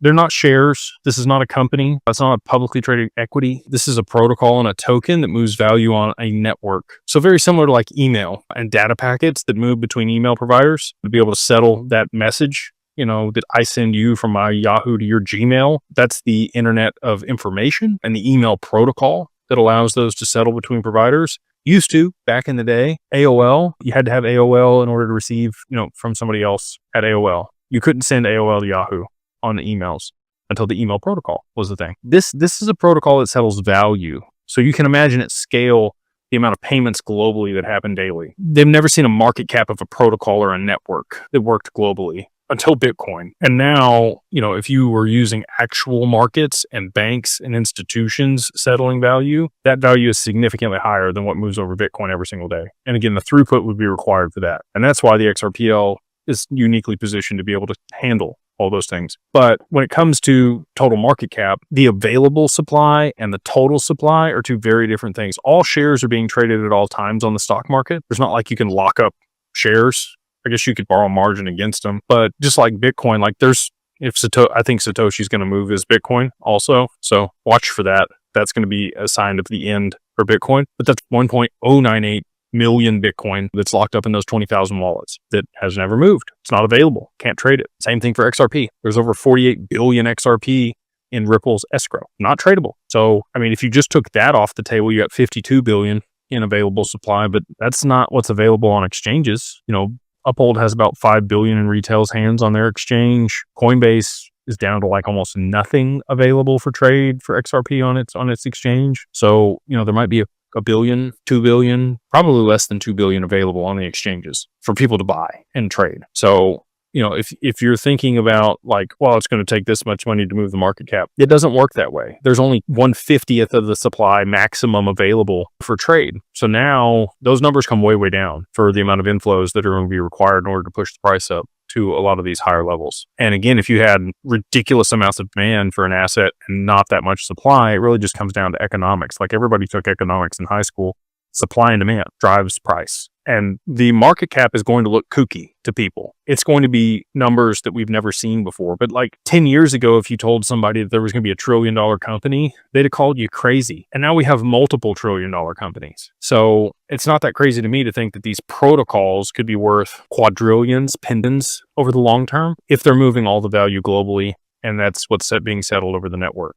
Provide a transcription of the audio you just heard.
They're not shares. This is not a company. It's not a publicly traded equity. This is a protocol and a token that moves value on a network. So very similar to like email and data packets that move between email providers to be able to settle that message, that I send you from my Yahoo to your Gmail. That's the internet of information and the email protocol that allows those to settle between providers. Used to, back in the day, AOL, you had to have AOL in order to receive, from somebody else at AOL. You couldn't send AOL to Yahoo on the emails until the email protocol was the thing. This is a protocol that settles value. So you can imagine at scale the amount of payments globally that happen daily. They've never seen a market cap of a protocol or a network that worked globally until Bitcoin. And now, if you were using actual markets and banks and institutions settling value, that value is significantly higher than what moves over Bitcoin every single day. And again, the throughput would be required for that. And that's why the XRPL is uniquely positioned to be able to handle all those things. But when it comes to total market cap, the available supply and the total supply are two very different things. All shares are being traded at all times on the stock market. There's not like you can lock up shares. I guess you could borrow margin against them. But just like Bitcoin, I think Satoshi's going to move his Bitcoin also. So watch for that. That's going to be a sign of the end for Bitcoin. But that's 1.098 million Bitcoin that's locked up in those 20,000 wallets that has never moved. It's not available. Can't trade it. Same thing for XRP. There's over 48 billion XRP in Ripple's escrow. Not tradable. So, if you just took that off the table, you got 52 billion in available supply, but that's not what's available on exchanges. Uphold has about 5 billion in retail's hands on their exchange. Coinbase is down to like almost nothing available for trade for XRP on its exchange. So, there might be a billion, 2 billion, probably less than 2 billion available on the exchanges for people to buy and trade. So, if you're thinking about it's going to take this much money to move the market cap, it doesn't work that way. There's only 1/50th of the supply maximum available for trade. So now those numbers come way, way down for the amount of inflows that are going to be required in order to push the price up to a lot of these higher levels. And again, if you had ridiculous amounts of demand for an asset and not that much supply, it really just comes down to economics. Like everybody took economics in high school. Supply and demand drives price. And the market cap is going to look kooky to people. It's going to be numbers that we've never seen before. But 10 years ago, if you told somebody that there was going to be $1 trillion company, they'd have called you crazy. And now we have multiple $1 trillion companies. So it's not that crazy to me to think that these protocols could be worth quadrillions, pendants over the long term if they're moving all the value globally. And that's what's being settled over the network.